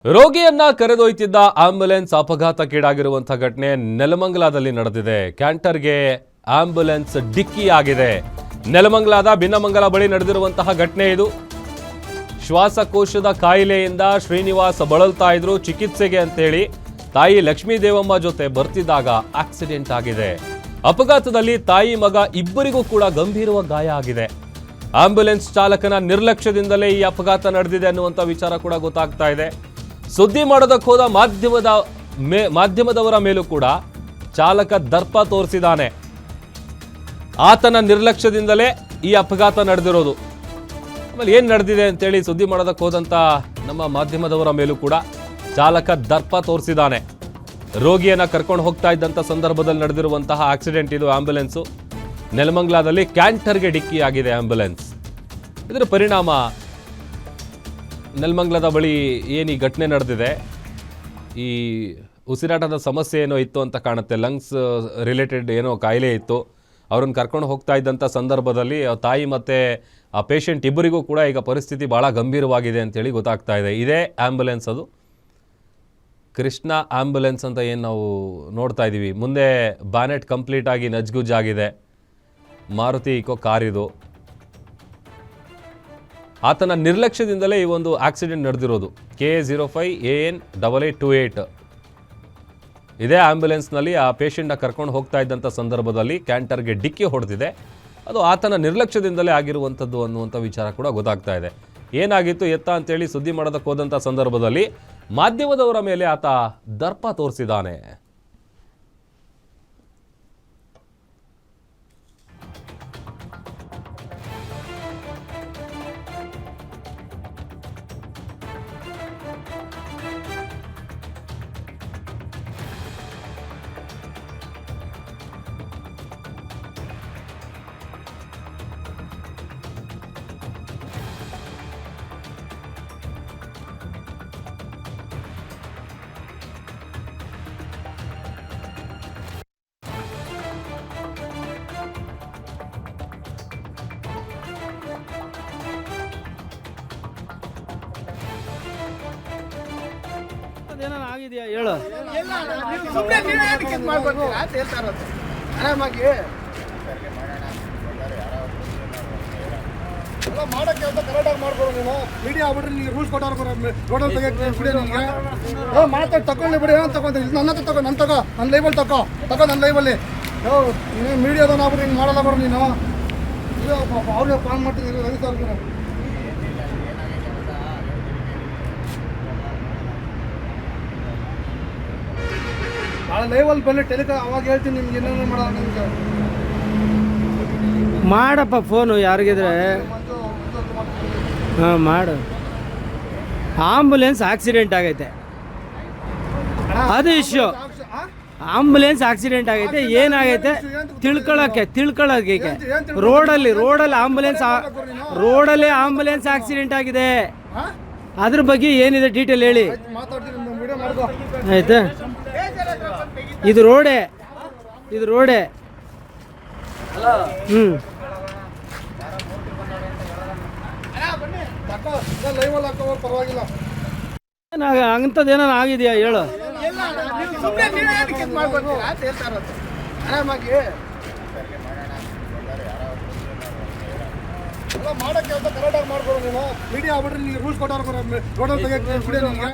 ರೋಗಿಯನ್ನ ಕರೆದೊಯ್ತಿದ್ದ ambulance ಅಪಘಾತಕ್ಕೀಡಾಗಿರುವಂತಹ ಘಟನೆ ನೆಲಮಂಗಲದಲ್ಲಿ ನಡೆದಿದೆ. ಕ್ಯಾಂಟರ್ಗೆ ambulance ಡಿಕ್ಕಿಯಾಗಿದೆ. ನೆಲಮಂಗಲದ ಭಿನ್ನಮಂಗಲ ಬಳಿ ನಡೆದಿರುವಂತಹ ಘಟನೆ ಇದು. ಶ್ವಾಸಕೋಶದ ಕಾಯಿಲೆಯಿಂದ ಶ್ರೀನಿವಾಸ್ ಬಳಲ್ತಾ ಇದ್ರು. ಚಿಕಿತ್ಸೆಗೆ ಅಂತೇಳಿ ತಾಯಿ ಲಕ್ಷ್ಮೀ ದೇವಮ್ಮ ಜೊತೆ ಬರ್ತಿದ್ದಾಗ ಆಕ್ಸಿಡೆಂಟ್ ಆಗಿದೆ. ಅಪಘಾತದಲ್ಲಿ ತಾಯಿ ಮಗ ಇಬ್ಬರಿಗೂ ಕೂಡ ಗಂಭೀರವಾಗಿ ಗಾಯ ಆಗಿದೆ. ಆಂಬ್ಯುಲೆನ್ಸ್ ಚಾಲಕನ ನಿರ್ಲಕ್ಷ್ಯದಿಂದಲೇ ಈ ಅಪಘಾತ ನಡೆದಿದೆ ಅನ್ನುವಂಥ ವಿಚಾರ ಕೂಡ ಗೊತ್ತಾಗ್ತಾ ಇದೆ. ಸುದ್ದಿ ಮಾಡೋದಕ್ಕೆ ಹೋದ ಮಾಧ್ಯಮದವರ ಮೇಲೂ ಕೂಡ ಚಾಲಕ ದರ್ಪ ತೋರಿಸಿದ್ದಾನೆ. ಆತನ ನಿರ್ಲಕ್ಷ್ಯದಿಂದಲೇ ಈ ಅಪಘಾತ ನಡೆದಿರೋದು. ಆಮೇಲೆ ಏನು ನಡೆದಿದೆ ಅಂತೇಳಿ ಸುದ್ದಿ ಮಾಡೋದಕ್ಕೆ ಹೋದಂಥ ನಮ್ಮ ಮಾಧ್ಯಮದವರ ಮೇಲೂ ಕೂಡ ಚಾಲಕ ದರ್ಪ ತೋರಿಸಿದ್ದಾನೆ. ರೋಗಿಯನ್ನ ಕರ್ಕೊಂಡು ಹೋಗ್ತಾ ಇದ್ದಂಥ ಸಂದರ್ಭದಲ್ಲಿ ನಡೆದಿರುವಂತಹ ಆಕ್ಸಿಡೆಂಟ್ ಇದು. ಆಂಬ್ಯುಲೆನ್ಸು ನೆಲಮಂಗಲದಲ್ಲಿ ಕ್ಯಾಂಟರ್ಗೆ ಡಿಕ್ಕಿ ಆಗಿದೆ ಆಂಬ್ಯುಲೆನ್ಸ್. ಇದರ ಪರಿಣಾಮ ನೆಲಮಂಗಲದ ಬಳಿ ಏನು ಈ ಘಟನೆ ನಡೆದಿದೆ, ಈ ಉಸಿರಾಟದ ಸಮಸ್ಯೆ ಏನೋ ಇತ್ತು ಅಂತ ಕಾಣುತ್ತೆ. ಲಂಗ್ಸ್ ರಿಲೇಟೆಡ್ ಏನೋ ಕಾಯಿಲೆ ಇತ್ತು. ಅವ್ರನ್ನ ಕರ್ಕೊಂಡು ಹೋಗ್ತಾ ಇದ್ದಂಥ ಸಂದರ್ಭದಲ್ಲಿ ತಾಯಿ ಮತ್ತು ಆ ಪೇಷಂಟ್ ಇಬ್ಬರಿಗೂ ಕೂಡ ಈಗ ಪರಿಸ್ಥಿತಿ ಭಾಳ ಗಂಭೀರವಾಗಿದೆ ಅಂತೇಳಿ ಗೊತ್ತಾಗ್ತಾ ಇದೆ. ಇದೇ ಆ್ಯಂಬುಲೆನ್ಸ್, ಅದು ಕೃಷ್ಣ ಆ್ಯಂಬುಲೆನ್ಸ್ ಅಂತ ಏನು ನಾವು ನೋಡ್ತಾ ಇದ್ದೀವಿ. ಮುಂದೆ ಬಾನೆಟ್ ಕಂಪ್ಲೀಟಾಗಿ ನಜ್ಗುಜ್ಜಾಗಿದೆ. ಮಾರುತಿ ಇಕೋ ಕಾರಿದು. ಆತನ ನಿರ್ಲಕ್ಷ್ಯದಿಂದಲೇ ಈ ಒಂದು ಆಕ್ಸಿಡೆಂಟ್ ನಡೆದಿರೋದು. KA05AN8828 ಇದೇ ಆ್ಯಂಬುಲೆನ್ಸ್ನಲ್ಲಿ ಆ ಪೇಷಂಟ್ನ ಕರ್ಕೊಂಡು ಹೋಗ್ತಾ ಇದ್ದಂಥ ಸಂದರ್ಭದಲ್ಲಿ ಕ್ಯಾಂಟರ್ಗೆ ಡಿಕ್ಕಿ ಹೊಡೆದಿದೆ. ಅದು ಆತನ ನಿರ್ಲಕ್ಷ್ಯದಿಂದಲೇ ಆಗಿರುವಂಥದ್ದು ಅನ್ನುವಂಥ ವಿಚಾರ ಕೂಡ ಗೊತ್ತಾಗ್ತಾ ಇದೆ. ಏನಾಗಿತ್ತು ಎತ್ತ ಅಂತೇಳಿ ಸುದ್ದಿ ಮಾಡೋದಕ್ಕೆ ಹೋದಂಥ ಸಂದರ್ಭದಲ್ಲಿ ಮಾಧ್ಯಮದವರ ಮೇಲೆ ಆತ ದರ್ಪ ತೋರಿಸಿದ್ದಾನೆ. ಏನಾನ ಆಗಿದೆಯಾ ಹೇಳು. ಆರಾಮಾಗಿ ಮಾಡಕ್ಕೆ ಅಂತ ಕರೆಕ್ಟಾಗಿ ಮಾಡ್ಕೊಡು. ನೀನು ಮೀಡಿಯಾ ಆಗ್ಬಿಟ್ರೆ ನಿಮಗೆ ರೂಲ್ಸ್ ಕೊಟ್ಟವ್ರು ರೋಡಲ್ಲಿ ತೆಗಿಯಕ್ಕೆ ಬಿಡಿ. ನಿಮಗೆ ಮಾತಾಡಿ ತಗೊಂಡು ಬಿಡಿ. ಏನು ತಗೊಂಡ್ರೆ ಇದು ನನ್ನ ಹತ್ರ ತಗೋ, ನನ್ನ ನನ್ನ ಲೈಬಲ್ ತಗೋ ನನ್ನ ಲೈಬಲ್ಲಿ. ನೀನು ಮೀಡಿಯಾದವನು ಆಗ್ಬಿಟ್ಟು ಹಿಂಗೆ ಮಾಡಲ್ಲ ಬರೋ ನೀನು. ಇದು ಅವ್ರಿಗೆ ಫೋನ್ ಮಾಡ್ತೀನಿ ರವಿ ಸರ್. ಭಾಳ ಲೈವಲ್ಲಿ ಬಂದು ಟೆಲಿಕಾ ಅವಾಗ ಹೇಳ್ತೀನಿ ನಿಮ್ಗೆ ಏನೇನು ಮಾಡೋದು ನಿಮ್ಗೆ. ಮಾಡಪ್ಪ ಫೋನು ಯಾರಿಗಿದ್ರೆ. ಹಾಂ ಮಾಡು. ಆಂಬುಲೆನ್ಸ್ ಆಕ್ಸಿಡೆಂಟ್ ಆಗೈತೆ, ಅದು ಇಶ್ಯೂ. ಆಂಬುಲೆನ್ಸ್ ಆಕ್ಸಿಡೆಂಟ್ ಆಗೈತೆ, ಏನಾಗೈತೆ ತಿಳ್ಕೊಳ್ಳೋಕೆ ರೋಡಲ್ಲಿ ಆಂಬುಲೆನ್ಸ್ ಆಕ್ಸಿಡೆಂಟ್ ಆಗಿದೆ. ಅದ್ರ ಬಗ್ಗೆ ಏನಿದೆ ಡೀಟೇಲ್ ಹೇಳಿ ಆಯ್ತಾ. ಇದು ರೋಡೇ ಪರವಾಗಿಲ್ಲ. ಅಂಥದ್ದು ಏನಾನ ಆಗಿದೆಯಾ ಹೇಳು. ಆರಾಮಾಗಿ ಮಾಡಕ್ಕೆ ಅಂತ ಕರೆಕ್ಟಾಗಿ ಮಾಡ್ಕೊಡು. ನೀನು ಮೀಡಿಯಾ ಆಗ್ಬಿಟ್ರೆ ನಿಮಗೆ ರೂಲ್ಸ್ ಕೊಟ್ಟವ್ರು ರೋಡಲ್ಲಿ ತೆಗಿಯಕ್ಕೆ ಬಿಡಿ. ನಿಮಗೆ